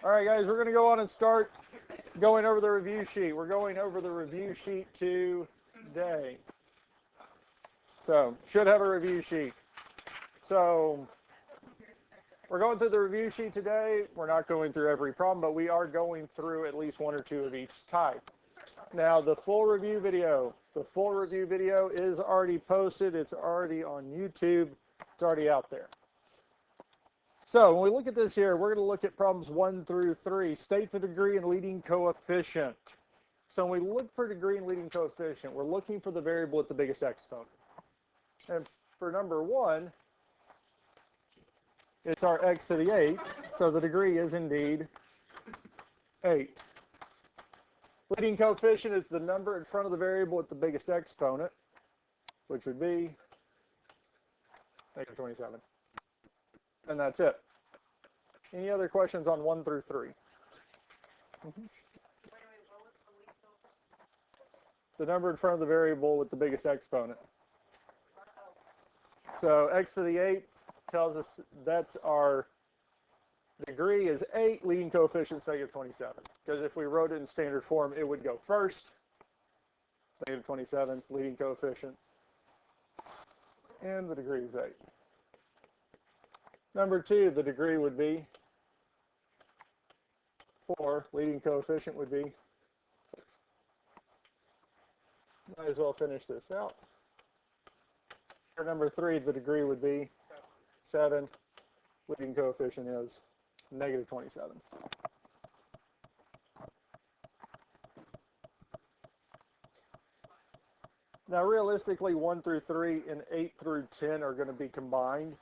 All right, guys, we're going to go on and start going over the review sheet. We're going over the review sheet today. So, should have a review sheet. So, we're going through the review sheet today. We're not going through every problem, but we are going through at least one or two of each type. Now, the full review video is already posted. It's already on YouTube. It's already out there. So when we look at this here, we're going to look at problems 1 through 3. State the degree and leading coefficient. So when we look for degree and leading coefficient, we're looking for the variable with the biggest exponent. And for number 1, it's our x to the 8. So the degree is indeed 8. Leading coefficient is the number in front of the variable with the biggest exponent, which would be negative 27. And that's it. Any other questions on 1 through 3? The number in front of the variable with the biggest exponent. So x to the 8th tells us that's our degree is 8, leading coefficient is negative 27. Because if we wrote it in standard form, it would go first. Negative 27, leading coefficient. And the degree is 8. Number 2, the degree would be 4. Leading coefficient would be 6. Might as well finish this out. For number 3, the degree would be 7. Leading coefficient is negative 27. Now, realistically, 1 through 3 and 8 through 10 are going to be combined.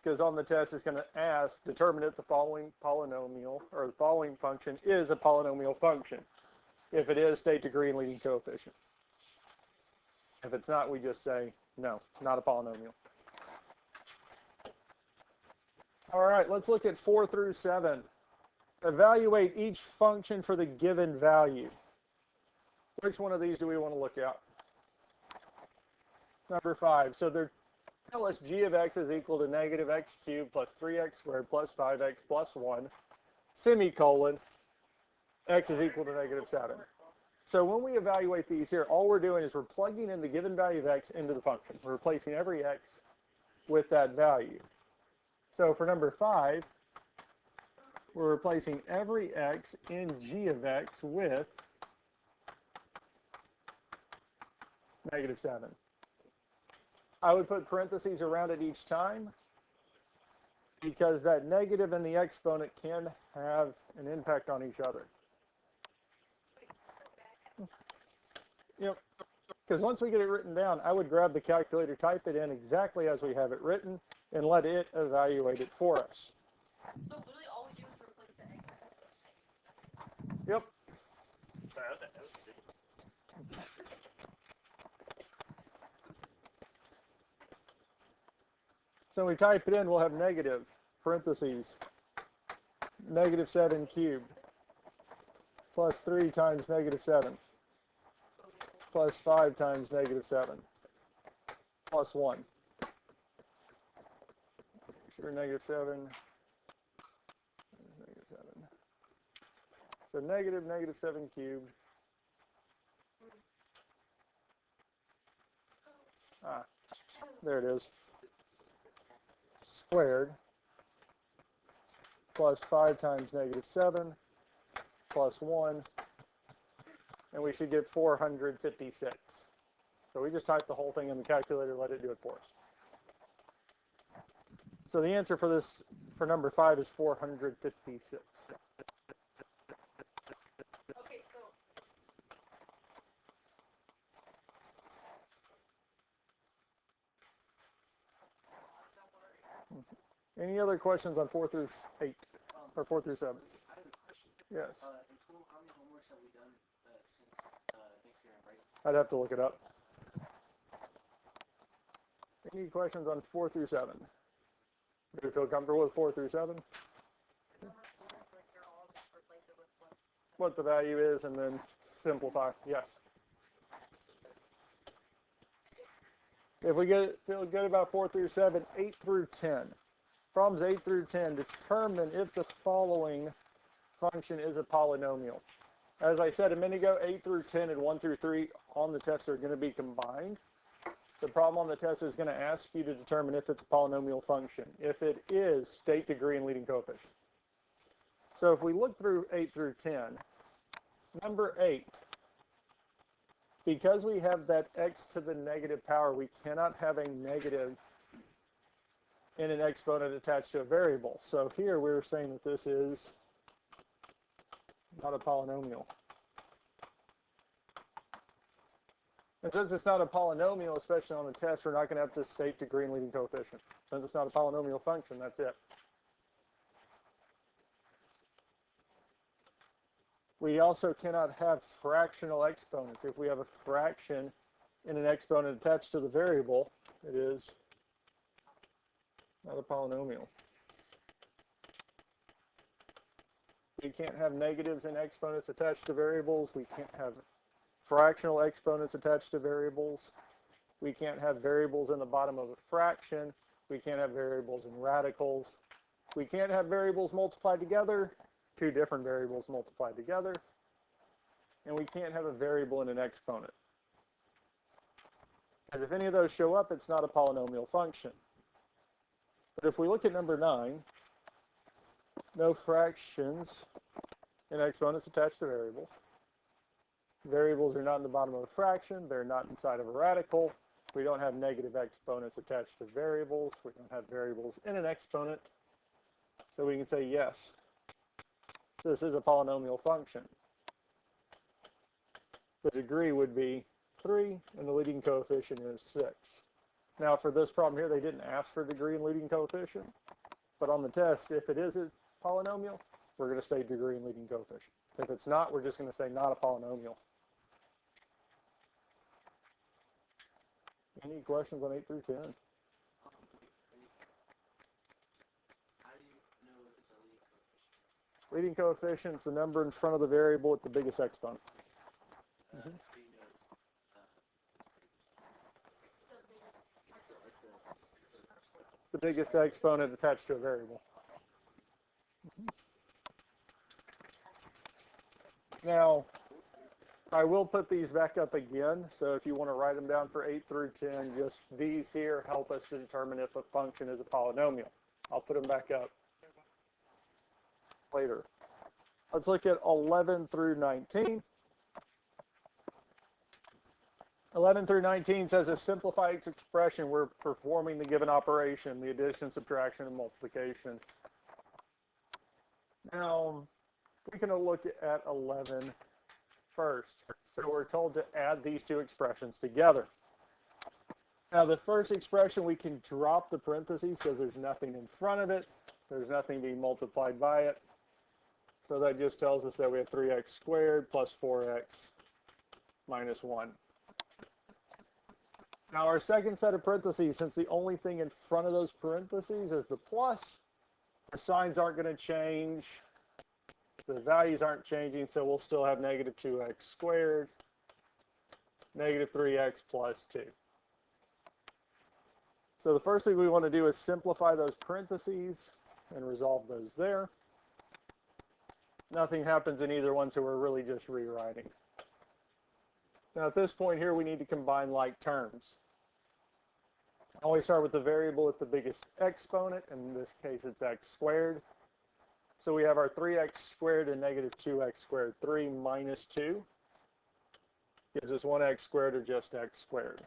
Because on the test, it's going to ask, determine if the following polynomial or the following function is a polynomial function. If it is, state degree and leading coefficient. If it's not, we just say, no, not a polynomial. All right, let's look at 4 through 7. Evaluate each function for the given value. Which one of these do we want to look at? Number 5. So they're tell us g of x is equal to negative x cubed plus 3x squared plus 5x plus 1, semicolon, x is equal to negative 7. So when we evaluate these here, all we're doing is we're plugging in the given value of x into the function. We're replacing every x with that value. So for number 5, we're replacing every x in g of x with negative 7. I would put parentheses around it each time because that negative and the exponent can have an impact on each other. Yep. Because once we get it written down, I would grab the calculator, type it in exactly as we have it written, and let it evaluate it for us. So literally all we do is replace the x. Yep. So when we type it in, we'll have negative, parentheses, negative 7 cubed, plus 3 times negative 7, plus 5 times negative 7, plus 1. Sure, negative 7, negative 7. So negative 7 cubed. There it is. Squared plus 5 times negative 7 plus 1, and we should get 456. So we just type the whole thing in the calculator, let it do it for us. So the answer for this, for number 5, is 456. Okay, so Any other questions on 4 through 8 or 4 through 7? I have a question. Yes. In total, how many homeworks have we done since Thanksgiving break? I'd have to look it up. Any questions on 4 through 7? Do you feel comfortable with 4 through 7? What the value is and then simplify. Yes. If we feel good about 4 through 7, 8 through 10. Problems 8 through 10, determine if the following function is a polynomial. As I said a minute ago, 8 through 10 and 1 through 3 on the test are going to be combined. The problem on the test is going to ask you to determine if it's a polynomial function. If it is, state degree and leading coefficient. So if we look through 8 through 10, number 8, because we have that x to the negative power, we cannot have a negative in an exponent attached to a variable. So here we're saying that this is not a polynomial. And since it's not a polynomial, especially on the test, we're not going to have to state degree and leading coefficient. Since it's not a polynomial function, that's it. We also cannot have fractional exponents. If we have a fraction in an exponent attached to the variable, it is not a polynomial. We can't have negatives in exponents attached to variables. We can't have fractional exponents attached to variables. We can't have variables in the bottom of a fraction. We can't have variables in radicals. We can't have variables multiplied together, two different variables multiplied together. And we can't have a variable in an exponent. Because if any of those show up, it's not a polynomial function. But if we look at number 9, no fractions in exponents attached to variables. Variables are not in the bottom of a fraction. They're not inside of a radical. We don't have negative exponents attached to variables. We don't have variables in an exponent. So we can say yes, this is a polynomial function. The degree would be 3, and the leading coefficient is 6. Now for this problem here, they didn't ask for degree and leading coefficient. But on the test, if it is a polynomial, we're going to say degree and leading coefficient. If it's not, we're just going to say not a polynomial. Any questions on 8 through 10? How do you know if it's a leading coefficient? Leading coefficient is the number in front of the variable with the biggest exponent. How do you know it's The biggest exponent attached to a variable. Now, I will put these back up again, so if you want to write them down for 8 through 10, just these here help us to determine if a function is a polynomial. I'll put them back up later. Let's look at 11 through 19. 11 through 19 says a simplified expression. We're performing the given operation, the addition, subtraction, and multiplication. Now, we can look at 11 first. So we're told to add these two expressions together. Now, the first expression, we can drop the parentheses because there's nothing in front of it. There's nothing being multiplied by it. So that just tells us that we have 3x squared plus 4x minus 1. Now our second set of parentheses, since the only thing in front of those parentheses is the plus, the signs aren't going to change, the values aren't changing, so we'll still have negative 2x squared, negative 3x plus 2. So the first thing we want to do is simplify those parentheses and resolve those there. Nothing happens in either one, so we're really just rewriting. Now at this point here, we need to combine like terms. I always start with the variable with the biggest exponent. In this case, it's x squared. So we have our 3x squared and negative 2x squared. 3 minus 2 gives us 1x squared or just x squared.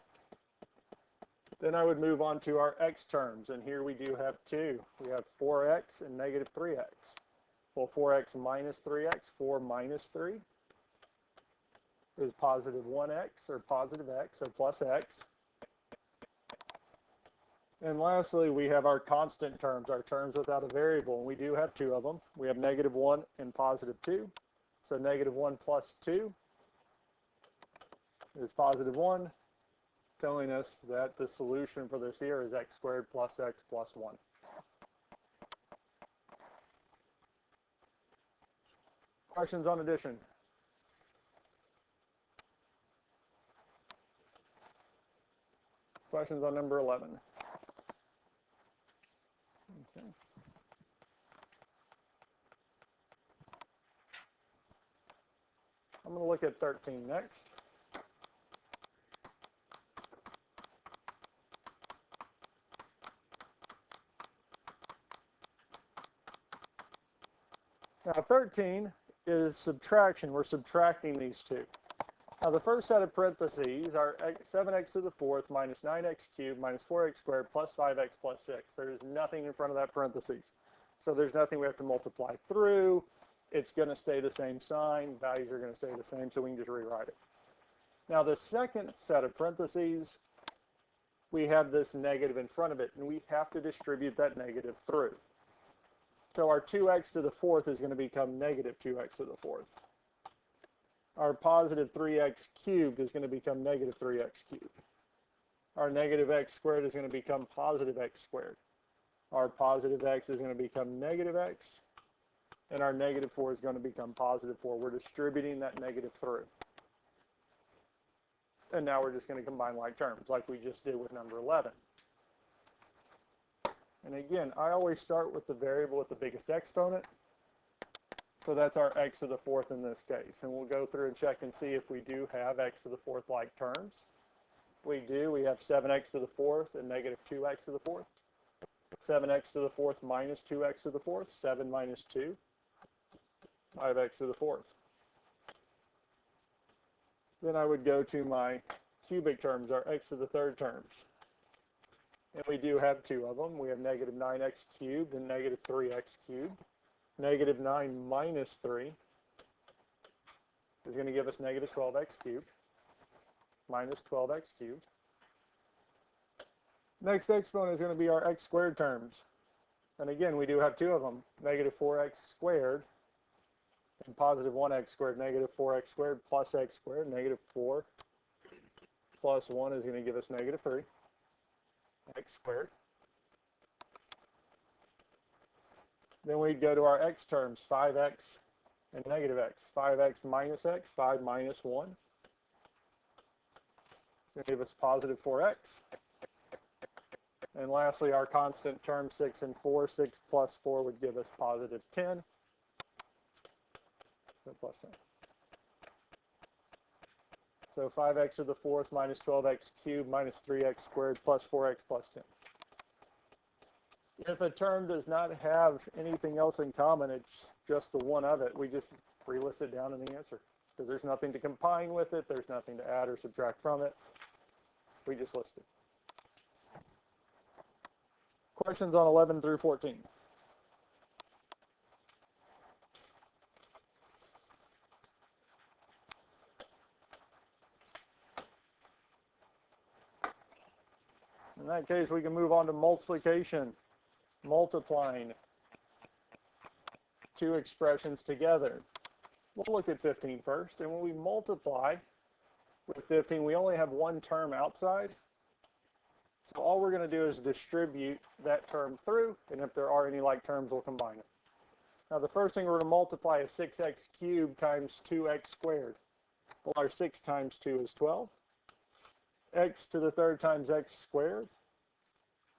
Then I would move on to our x terms, and here we do have 2. We have 4x and negative 3x. Well, 4x minus 3x, 4 minus 3 is positive 1x, or positive x, so plus x. And lastly, we have our constant terms, our terms without a variable, and we do have 2 of them. We have negative 1 and positive 2. So negative 1 plus 2 is positive 1, telling us that the solution for this here is x squared plus x plus 1. Questions on addition? Questions on number 11? Okay. I'm going to look at 13 next. Now 13 is subtraction. We're subtracting these two. Now the first set of parentheses are 7x to the fourth minus 9x cubed minus 4x squared plus 5x plus 6. There's nothing in front of that parentheses. So there's nothing we have to multiply through. It's going to stay the same sign. Values are going to stay the same, so we can just rewrite it. Now the second set of parentheses, we have this negative in front of it, and we have to distribute that negative through. So our 2x to the fourth is going to become negative 2x to the fourth. Our positive 3x cubed is going to become negative 3x cubed. Our negative x squared is going to become positive x squared. Our positive x is going to become negative x. And our negative 4 is going to become positive 4. We're distributing that negative through. And now we're just going to combine like terms, like we just did with number 11. And again, I always start with the variable with the biggest exponent. So that's our x to the fourth in this case. And we'll go through and check and see if we do have x to the fourth like terms. We do. We have 7x to the fourth and negative 2x to the fourth. 7x to the fourth minus 2x to the fourth. 7 minus 2. 5x to the fourth. Then I would go to my cubic terms, our x to the third terms. And we do have two of them. We have negative 9x cubed and negative 3x cubed. Negative 9 minus 3 is going to give us negative 12x cubed minus 12x cubed. Next exponent is going to be our x squared terms. And again, we do have two of them. Negative 4x squared and positive 1x squared. Negative 4x squared plus x squared. Negative 4 plus 1 is going to give us negative 3 x squared. Then we'd go to our x terms, 5x and negative x. 5x minus x, 5 minus 1. It's going to give us positive 4x. And lastly, our constant terms, 6 and 4. 6 plus 4 would give us positive 10. So plus 10. So 5x to the fourth minus 12x cubed minus 3x squared plus 4x plus 10. If a term does not have anything else in common, it's just the one of it, we just relist it down in the answer. Because there's nothing to combine with it, there's nothing to add or subtract from it. We just list it. Questions on 11 through 14. In that case, we can move on to multiplication. Multiplying two expressions together. We'll look at 15 first, and when we multiply with 15, we only have one term outside. So all we're going to do is distribute that term through, and if there are any like terms, we'll combine it. Now the first thing we're going to multiply is 6x cubed times 2x squared. Well, our 6 times 2 is 12. X to the third times x squared.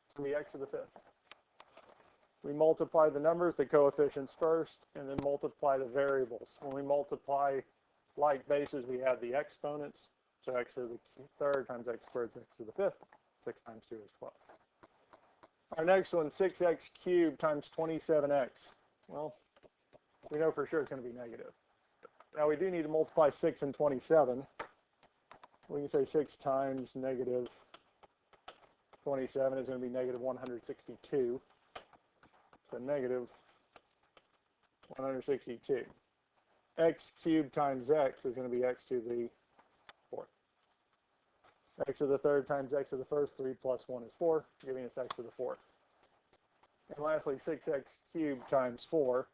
It's going to be x to the fifth. We multiply the numbers, the coefficients first, and then multiply the variables. When we multiply like bases, we have the exponents. So x to the third times x squared is x to the fifth. 6 times 2 is 12. Our next one, 6x cubed times 27x. Well, we know for sure it's going to be negative. Now we do need to multiply 6 and 27. We can say 6 times negative 27 is going to be negative 162. So negative 162. X cubed times x is going to be x to the fourth. X to the third times x to the first, 3 plus 1 is 4, giving us x to the fourth. And lastly, 6x cubed times 4,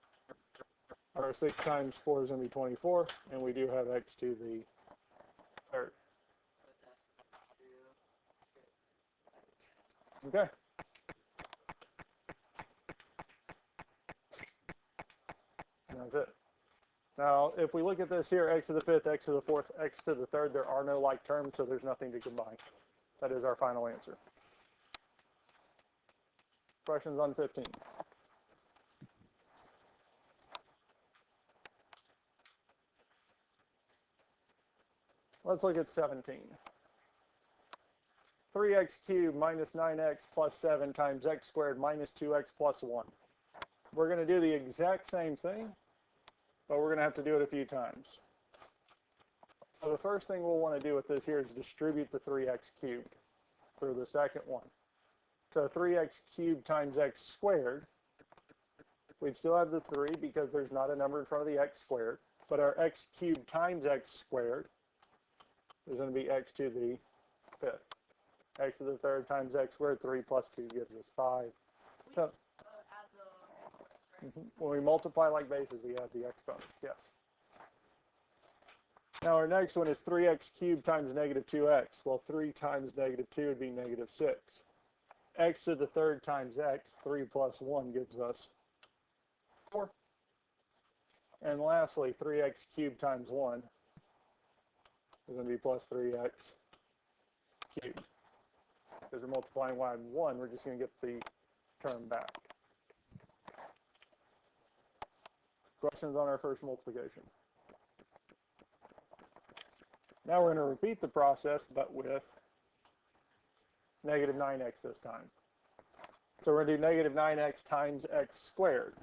or 6 times 4 is going to be 24, and we do have x to the third. Okay. And that's it. Now, if we look at this here, x to the fifth, x to the fourth, x to the third, there are no like terms, so there's nothing to combine. That is our final answer. Questions on 15? Let's look at 17. 3x cubed minus 9x plus 7 times x squared minus 2x plus 1. We're going to do the exact same thing, but we're going to have to do it a few times. So the first thing we'll want to do with this here is distribute the 3x cubed through the second one. So 3x cubed times x squared, we'd still have the 3 because there's not a number in front of the x squared, but our x cubed times x squared is going to be x to the 5th. X to the 3rd times x squared, 3 plus 2 gives us 5. We So, add the exponents, right? when we multiply like bases, we add the exponents, yes. Now our next one is 3x cubed times negative 2x. Well, 3 times negative 2 would be negative 6. X to the 3rd times x, 3 plus 1 gives us 4. And lastly, 3x cubed times 1 is going to be plus 3x cubed. Because we're multiplying y and 1, we're just going to get the term back. Questions on our first multiplication? Now we're going to repeat the process, but with negative 9x this time. So we're going to do negative 9x times x squared.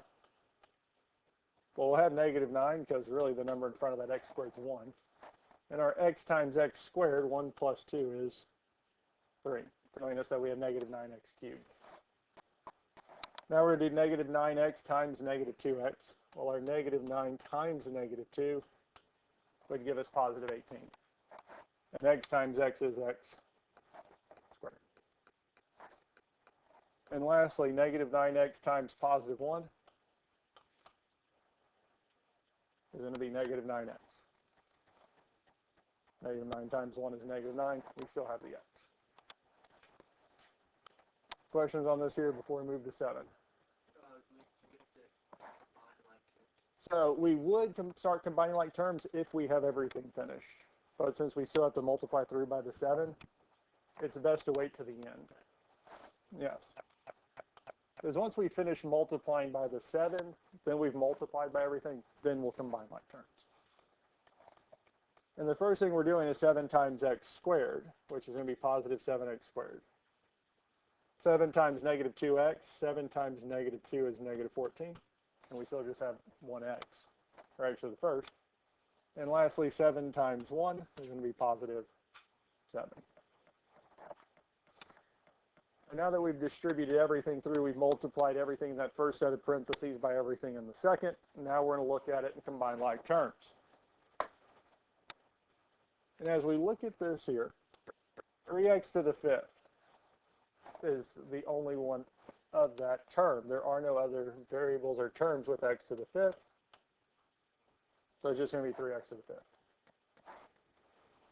Well, we'll have negative 9 because really the number in front of that x squared is 1. And our x times x squared, 1 plus 2 is 3, telling us that we have negative 9x cubed. Now we're going to do negative 9x times negative 2x. Well, our negative 9 times negative 2 would give us positive 18. And x times x is x squared. And lastly, negative 9x times positive 1 is going to be negative 9x. Negative 9 times 1 is negative 9. We still have the x. Questions on this here before we move to 7? So we would start combining like terms if we have everything finished. But since we still have to multiply through by the 7, it's best to wait to the end. Yes. Because once we finish multiplying by the 7, then we've multiplied by everything, then we'll combine like terms. And the first thing we're doing is 7 times x squared, which is going to be positive 7x squared. 7 times negative 2x, 7 times negative 2 is negative 14. And we still just have 1x, or x to the first. And lastly, 7 times 1 is going to be positive 7. And now that we've distributed everything through, we've multiplied everything in that first set of parentheses by everything in the second. Now we're going to look at it and combine like terms. And as we look at this here, 3x to the 5th is the only one of that term. There are no other variables or terms with x to the 5th. So it's just going to be 3x to the 5th.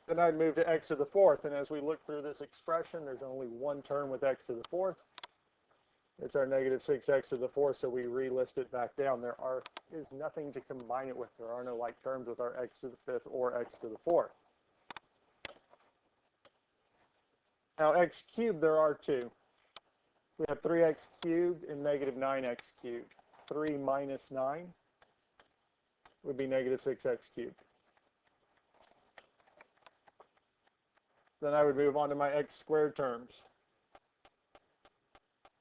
Then I'd move to x to the 4th, and as we look through this expression, there's only one term with x to the 4th. It's our negative 6x to the 4th, so we relist it back down. There is nothing to combine it with. There are no like terms with our x to the 5th or x to the 4th. Now x cubed, there are two. We have 3x cubed and negative 9x cubed. 3 minus 9 would be negative 6x cubed. Then I would move on to my x squared terms.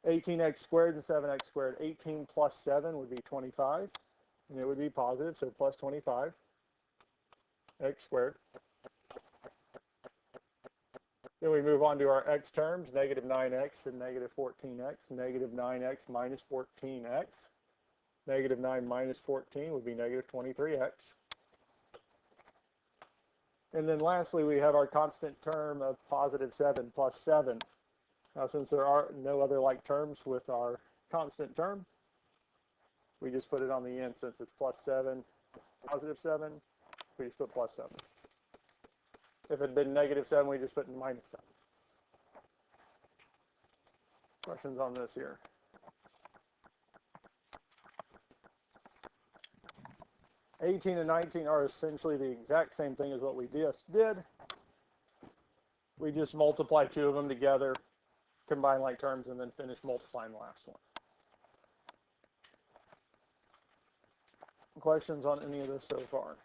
18x squared and 7x squared. 18 plus 7 would be 25, and it would be positive, so plus 25 x squared. Then we move on to our x terms, negative 9x and negative 14x. Negative 9x minus 14x. Negative 9 minus 14 would be negative 23x. And then lastly, we have our constant term of positive 7 plus 7. Now, since there are no other like terms with our constant term, we just put it on the end. Since it's plus 7, positive 7, we just put plus 7. If it had been negative 7, we just put minus 7. Questions on this here? $18 and 19 are essentially the exact same thing as what we just did. We just multiply two of them together, combine like terms, and then finish multiplying the last one. Questions on any of this so far?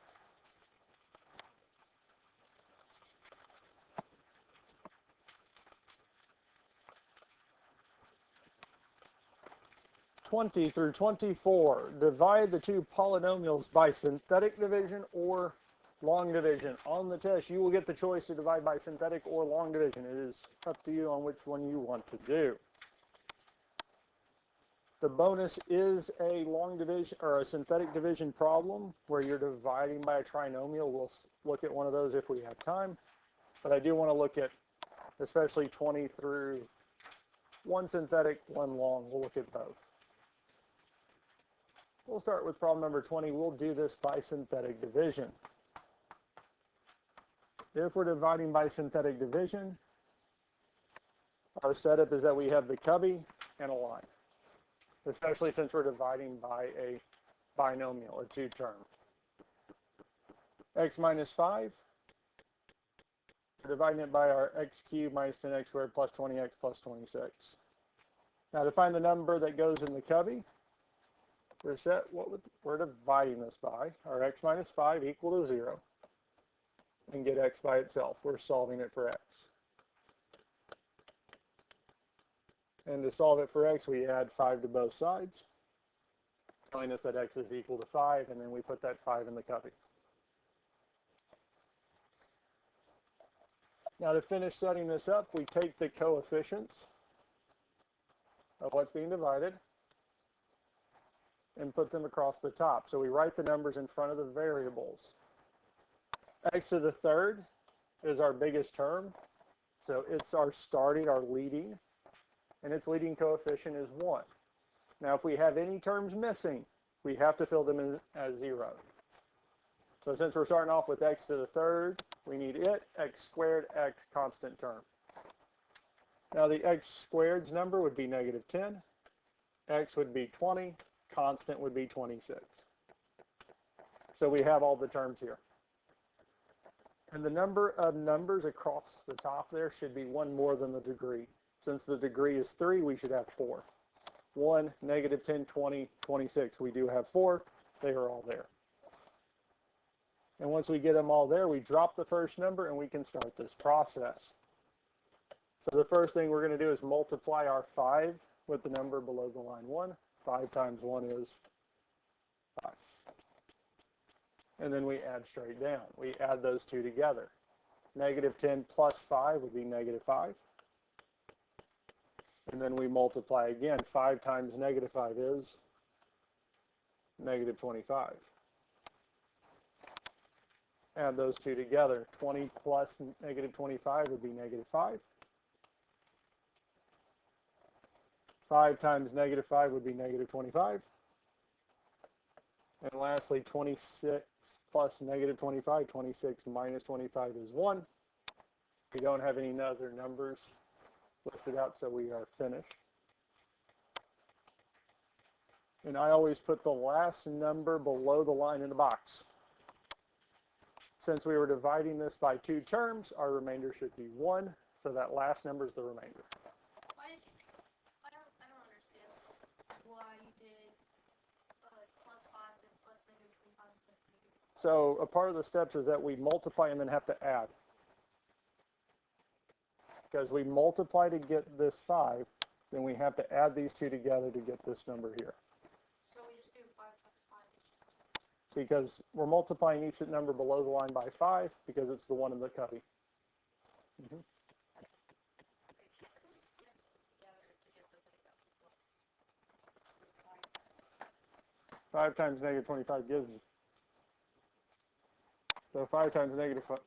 20 through 24. Divide the two polynomials by synthetic division or long division. On the test, you will get the choice to divide by synthetic or long division. It is up to you on which one you want to do. The bonus is a long division or a synthetic division problem where you're dividing by a trinomial. We'll look at one of those if we have time. But I do want to look at especially 20 through one synthetic, one long. We'll look at both. We'll start with problem number 20. We'll do this by synthetic division. If we're dividing by synthetic division, our setup is that we have the cubby and a line, especially since we're dividing by a binomial, a two-term. X minus 5, we're dividing it by our x cubed minus 10x squared plus 20x plus 26. Now to find the number that goes in the cubby, we're dividing this by our x minus 5 equal to 0 and get x by itself. We're solving it for x. And to solve it for x, we add 5 to both sides, telling us that x is equal to 5, and then we put that 5 in the cubby. Now to finish setting this up, we take the coefficients of what's being divided and put them across the top. So we write the numbers in front of the variables. X to the third is our biggest term, so it's our starting, our leading, and its leading coefficient is 1. Now if we have any terms missing, we have to fill them in as 0. So since we're starting off with x to the third, we need it, x squared, x constant term. Now the x squared's number would be negative 10, x would be 20, constant would be 26. So we have all the terms here. And the number of numbers across the top there should be one more than the degree. Since the degree is 3, we should have 4. 1, negative 10, 20, 26. We do have 4. They are all there. And once we get them all there, we drop the first number and we can start this process. So the first thing we're going to do is multiply our 5 with the number below the line 1. 5 times 1 is 5. And then we add straight down. We add those two together. Negative 10 plus 5 would be negative 5. And then we multiply again. 5 times negative 5 is negative 25. Add those two together. 20 plus negative 25 would be negative 5. 5 times negative 5 would be negative 25. And lastly, 26 plus negative 25, 26 minus 25 is 1. We don't have any other numbers listed out, so we are finished. And I always put the last number below the line in the box. Since we were dividing this by two terms, our remainder should be 1, so that last number is the remainder. Why did you, I don't understand why you did plus 5 and plus negative 25 plus negative. So a part of the steps is that we multiply and then have to add. Because we multiply to get this 5, then we have to add these two together to get this number here. So we just do 5 times 5 each time. Because we're multiplying each number below the line by 5 because it's the one in the cubby. 5 times negative 25 gives you. So 5 times negative 5.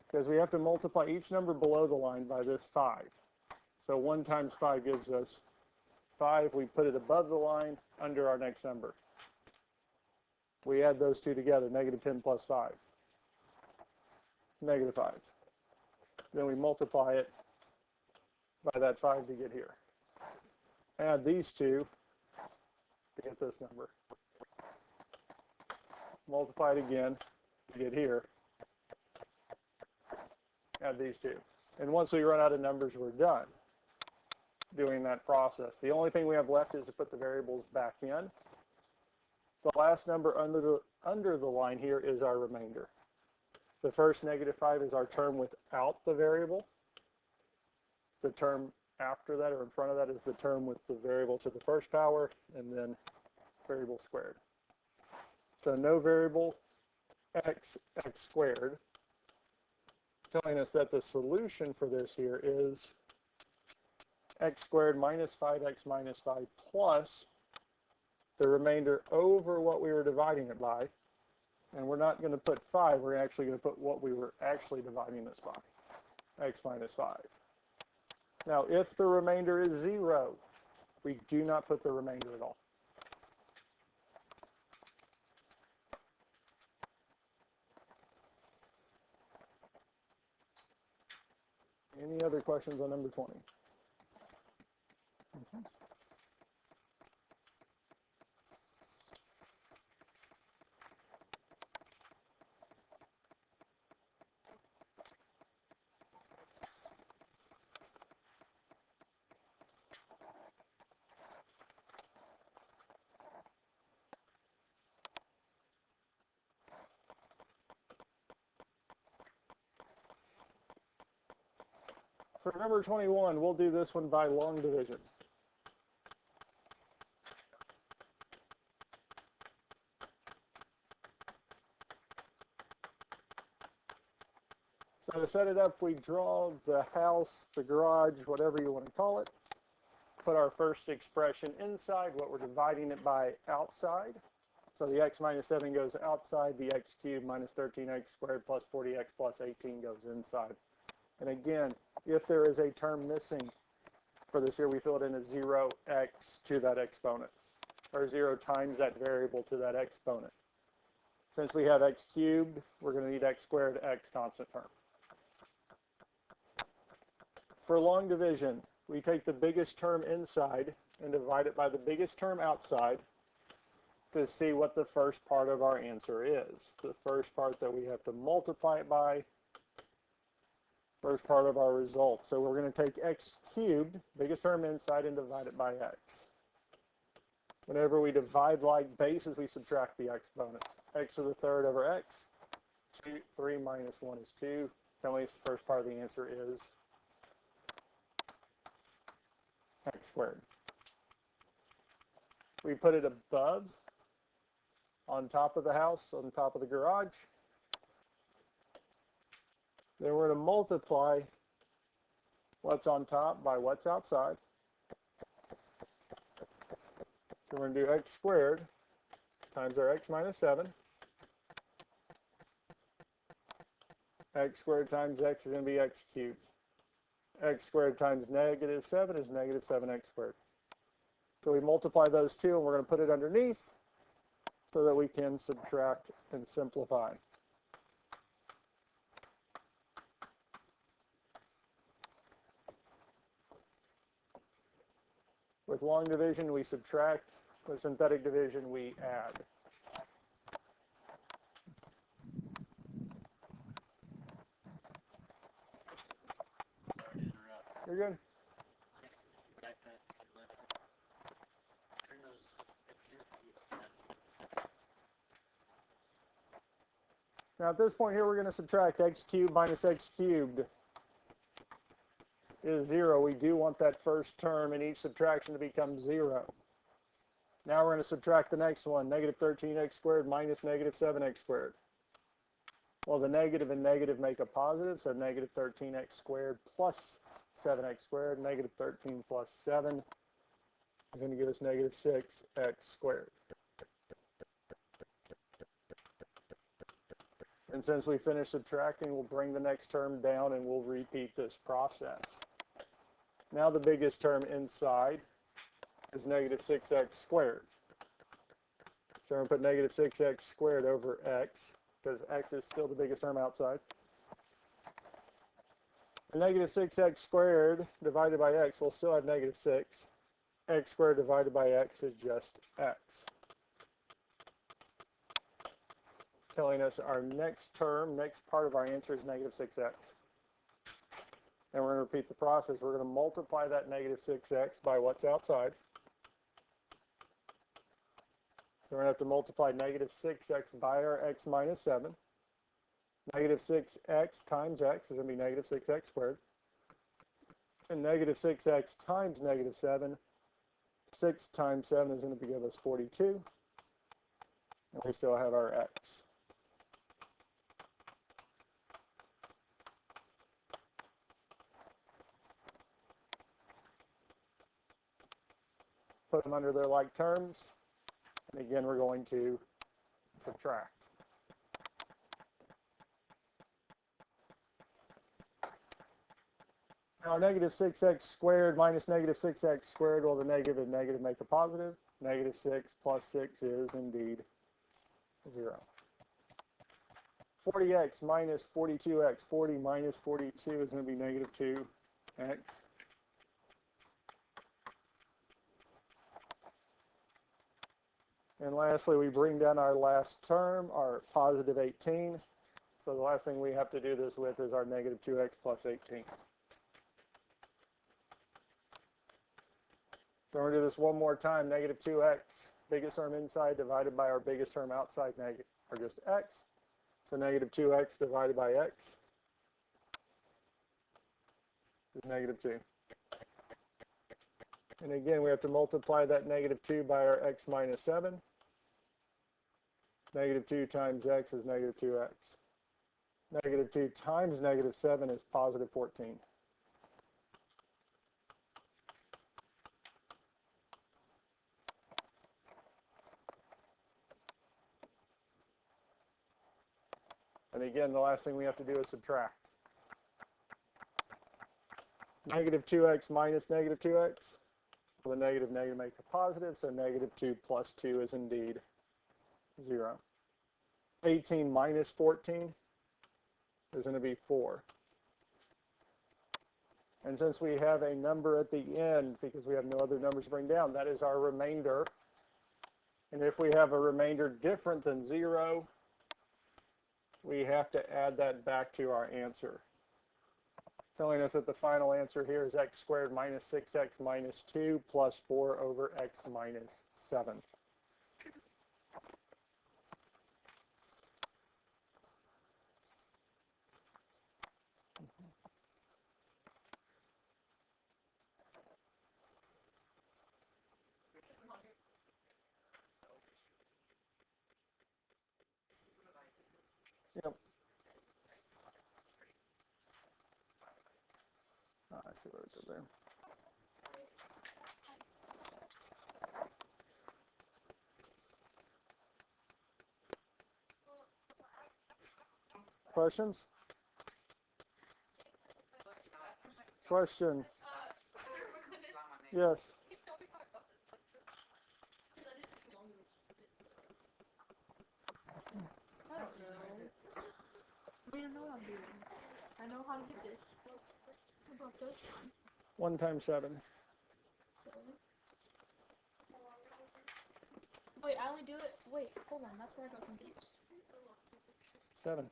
Because we have to multiply each number below the line by this 5. So 1 times 5 gives us 5. We put it above the line under our next number. We add those two together, negative 10 plus 5. Negative 5. Then we multiply it by that 5 to get here. Add these two to get this number. Multiply it again to get here. Add these two. And once we run out of numbers, we're done doing that process. The only thing we have left is to put the variables back in. The last number under the line here is our remainder. The first negative 5 is our term without the variable. The term after that or in front of that is the term with the variable to the first power and then variable squared. So no variable x squared, telling us that the solution for this here is x squared minus 5x minus 5 plus the remainder over what we were dividing it by. And we're not going to put 5, we're actually going to put what we were actually dividing this by, x minus 5. Now, if the remainder is 0, we do not put the remainder at all. Any other questions on number 20? For number 21, we'll do this one by long division. So to set it up, we draw the house, the garage, whatever you want to call it. Put our first expression inside, what we're dividing it by outside. So the x minus 7 goes outside, the x cubed minus 13x squared plus 40x plus 18 goes inside. And again, if there is a term missing for this here, we fill it in as 0x to that exponent, or 0 times that variable to that exponent. Since we have x cubed, we're going to need x squared, x constant term. For long division, we take the biggest term inside and divide it by the biggest term outside to see what the first part of our answer is. The first part that we have to multiply it by, first part of our result. So we're going to take x cubed, biggest term inside, and divide it by x. Whenever we divide like bases, we subtract the exponents. X to the third over x. 3 minus 1 is 2. Telling us the first part of the answer is x squared. We put it above, on top of the house, on top of the garage. Then we're going to multiply what's on top by what's outside. So we're going to do x squared times our x minus 7. X squared times x is going to be x cubed. X squared times negative 7 is negative 7x squared. So we multiply those two, and we're going to put it underneath so that we can subtract and simplify. With long division, we subtract. With synthetic division, we add. Sorry to interrupt. You're good. Back that 11. Turn those Now at this point here, we're going to subtract x cubed minus x cubed is 0. We do want that first term in each subtraction to become 0. Now we're going to subtract the next one, negative 13x squared minus negative 7x squared. Well, the negative and negative make a positive, so negative 13x squared plus 7x squared. Negative 13 plus 7 is going to give us negative 6x squared. And since we finished subtracting, we'll bring the next term down and we'll repeat this process. Now the biggest term inside is negative 6x squared. So we're going to put negative 6x squared over x, because x is still the biggest term outside. And negative 6x squared divided by x will still have negative 6. X squared divided by x is just x. Telling us our next term, next part of our answer is negative 6x. And we're going to repeat the process. We're going to multiply that negative 6x by what's outside. So we're going to have to multiply negative 6x by our x minus 7. Negative 6x times x is going to be negative 6x squared. And negative 6x times negative 7, 6 times 7 is going to give us 42. And we still have our x. Put them under their like terms. And again, we're going to subtract. Now, negative 6x squared minus negative 6x squared, well, the negative and negative make a positive. Negative 6 plus 6 is indeed 0. 40x minus 42x. 40 minus 42 is going to be negative 2x. And lastly, we bring down our last term, our positive 18. So the last thing we have to do this with is our negative 2x plus 18. So we're going to do this one more time. Negative 2x, biggest term inside divided by our biggest term outside, or just x. So negative 2x divided by x is negative 2. And again, we have to multiply that negative 2 by our x minus 7. Negative 2 times x is negative 2x. Negative 2 times negative 7 is positive 14. And again, the last thing we have to do is subtract. Negative 2x minus negative 2x. Well, the negative make a positive, so negative 2 plus 2 is indeed 0. 18 minus 14 is going to be 4. And since we have a number at the end, because we have no other numbers to bring down, that is our remainder. And if we have a remainder different than 0, we have to add that back to our answer, telling us that the final answer here is x squared minus 6x minus 2 plus 4 over x minus 7. Yep. I see what I did there. Questions? Question? Yes. I don't know. I mean, I know what I'm doing. I know how to do this. How about this one? 1 times 7. 7. Wait, I only do it. Wait, hold on. That's where I got confused. 7.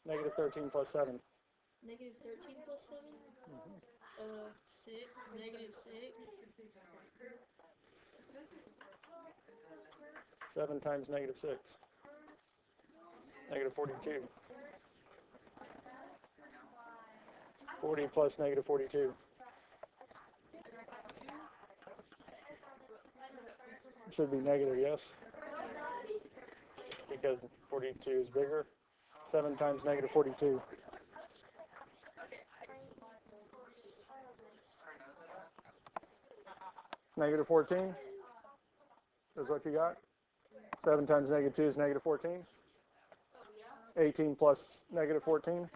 Negative 13 plus 7. Negative 13 plus 7? 6. Negative 6. 7 times negative 6. Negative 42. 40 plus negative 42. Should be negative, yes? Because 42 is bigger. 7 times negative 42. Negative 14 is what you got. 7 times negative 2 is negative 14. 18 plus negative 14. And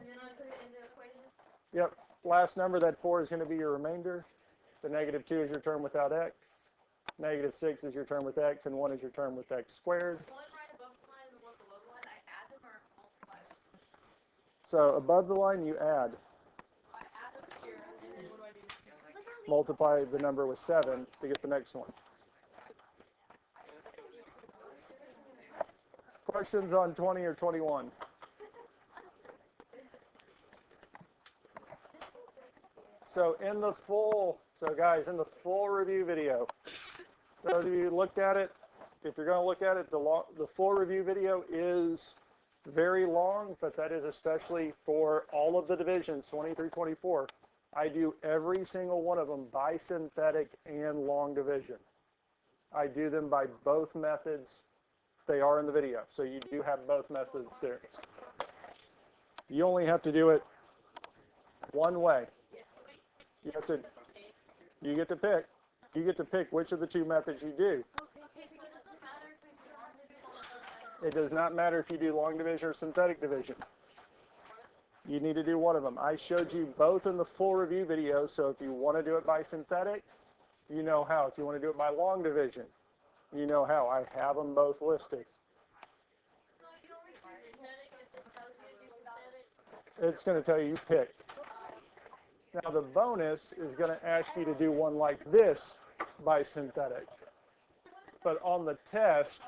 then I put it in the equation? Yep. Last number, that 4 is going to be your remainder. The negative 2 is your term without x. Negative 6 is your term with x, and 1 is your term with x squared. One right above the line and the one below the line, I add them or multiply them? So above the line, you add. So I add them here, and then what do? Multiply the number with 7 to get the next one. Questions on 20 or 21? So guys, in the full review video, those of you who looked at it, if you're going to look at it, the full review video is very long, but that is especially for all of the divisions, 20 through 24. I do every single one of them by synthetic and long division. I do them by both methods. They are in the video, so you do have both methods there. You only have to do it one way. You get to pick. You get to pick which of the two methods you do. Okay, so it doesn't matter if we do long division or synthetic. It does not matter if you do long division or synthetic division. You need to do one of them. I showed you both in the full review video, so if you want to do it by synthetic, you know how. If you want to do it by long division, you know how. I have them both listed. So you only do synthetic if it tells you to do synthetic? It's going to tell you pick. Now the bonus is going to ask you to do one like this by synthetic. But on the test,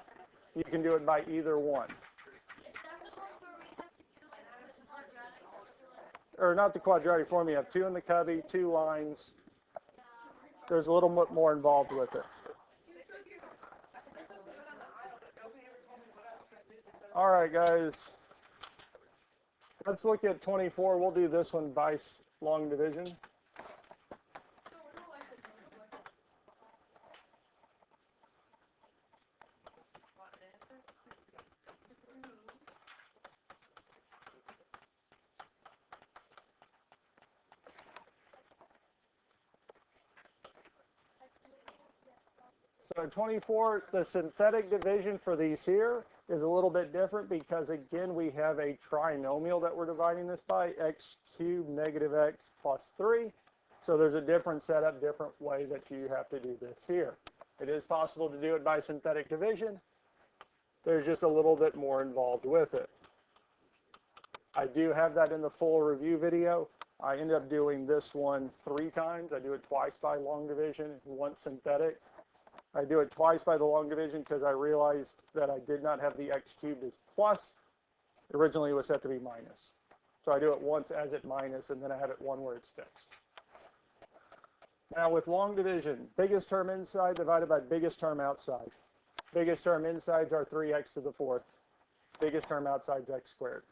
you can do it by either one. Is that the one where we have to do like the quadratic formula? Or not the quadratic form. You have two in the cubby, 2 lines. There's a little bit more involved with it. All right, guys. Let's look at 24. We'll do this one by long division. So 24, the synthetic division for these here is a little bit different because, again, we have a trinomial that we're dividing this by, x cubed negative x plus 3. So there's a different setup, different way that you have to do this here. It is possible to do it by synthetic division. There's just a little bit more involved with it. I do have that in the full review video. I end up doing this one 3 times. I do it twice by long division, once synthetic. I do it twice by the long division because I realized that I did not have the x cubed as plus. Originally it was set to be minus. So I do it once as it minus, and then I have it one where it's fixed. Now with long division, biggest term inside divided by biggest term outside. Biggest term insides are 3x to the 4th. Biggest term outside is x squared.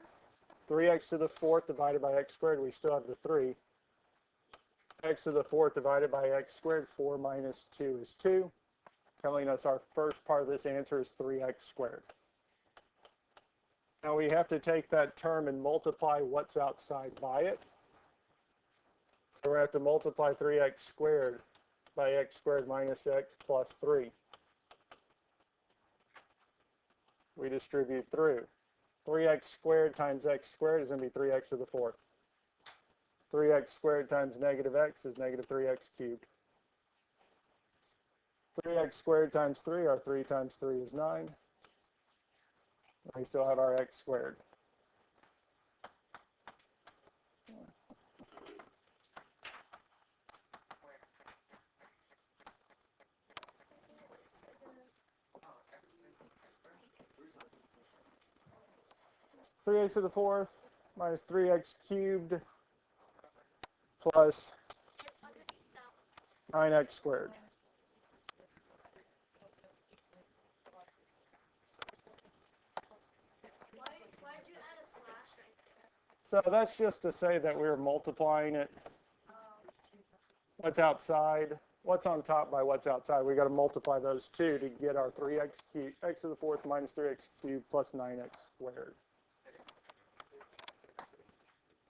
3x to the 4th divided by x squared, we still have the 3. X to the 4th divided by x squared, 4 minus 2 is 2. Telling us our first part of this answer is 3x squared. Now we have to take that term and multiply what's outside by it. So we have to multiply 3x squared by x squared minus x plus 3. We distribute through. 3x squared times x squared is going to be 3x to the 4th. 3x squared times negative x is negative 3x cubed. 3x squared times 3, our 3 times 3 is 9. We still have our x squared. Three x to the 4th minus 3x cubed plus 9x squared. Why'd you add a slash right there? So that's just to say that we're multiplying it. What's outside, what's on top by what's outside. We got to multiply those two to get our 3x cubed, x to the 4th minus 3x cubed plus 9x squared.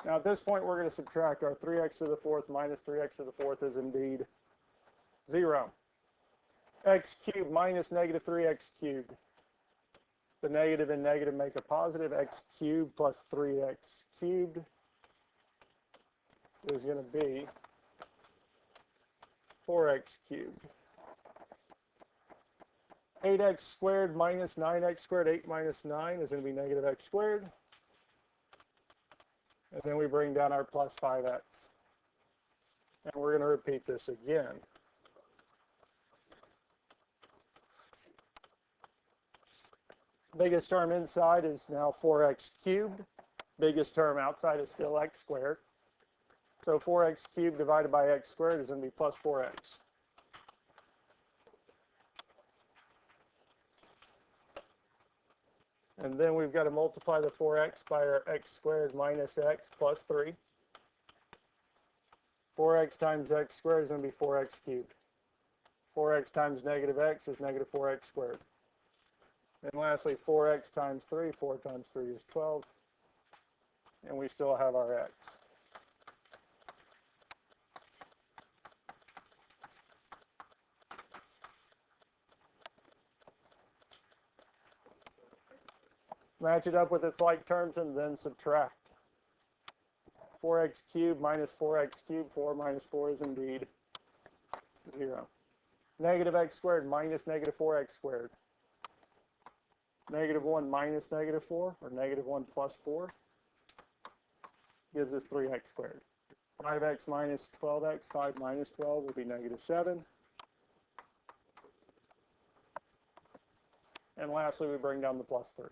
Now at this point we're going to subtract. Our 3x to the 4th minus 3x to the 4th is indeed 0. X cubed minus negative 3x cubed. The negative and negative make a positive. X cubed plus 3x cubed is going to be 4x cubed. 8x squared minus 9x squared, 8 minus 9 is going to be negative x squared. And then we bring down our plus 5x. And we're going to repeat this again. Biggest term inside is now 4x cubed. Biggest term outside is still x squared. So 4x cubed divided by x squared is going to be plus 4x. And then we've got to multiply the 4x by our x squared minus x plus 3. 4x times x squared is going to be 4x cubed. 4x times negative x is negative 4x squared. And lastly, 4x times 3, 4 times 3 is 12. And we still have our x. Match it up with its like terms and then subtract. 4x cubed minus 4x cubed, 4 minus 4 is indeed 0. Negative x squared minus negative 4x squared. Negative 1 minus negative 4, or negative 1 plus 4, gives us 3x squared. 5x minus 12x, 5 minus 12 will be negative 7. And lastly, we bring down the plus 3.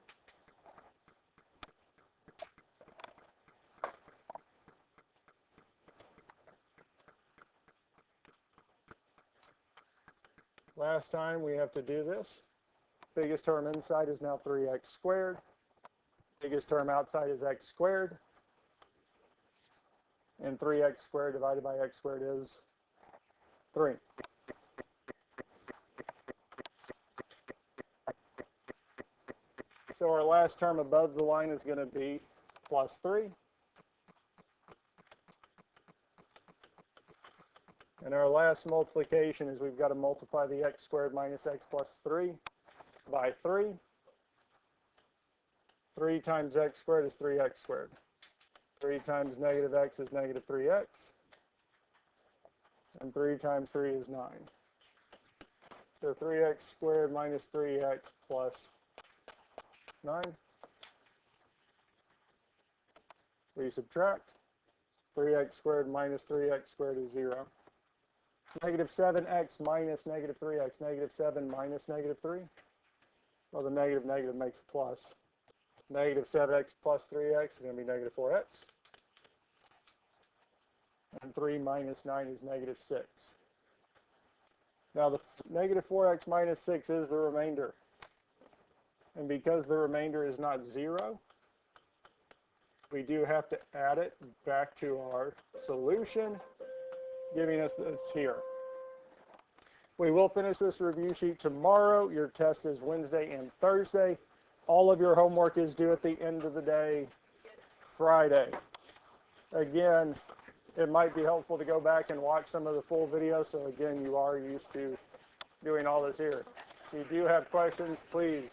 Last time we have to do this. Biggest term inside is now 3x squared. Biggest term outside is x squared. And 3x squared divided by x squared is 3. So our last term above the line is going to be plus 3. And our last multiplication is we've got to multiply the x squared minus x plus 3 by 3. 3 times x squared is 3x squared. 3 times negative x is negative 3x. And 3 times 3 is 9. So 3x squared minus 3x plus 9. We subtract. 3x squared minus 3x squared is 0. Negative 7x minus negative 3x. Negative 7 minus negative 3. Well, the negative negative makes a plus. Negative 7x plus 3x is going to be negative 4x. And 3 minus 9 is negative 6. Now the negative 4x minus 6 is the remainder. And because the remainder is not 0, we do have to add it back to our solution, giving us this here. We will finish this review sheet tomorrow. Your test is Wednesday and Thursday. All of your homework is due at the end of the day, Friday. Again, it might be helpful to go back and watch some of the full video. So again, you are used to doing all this here. If you do have questions, please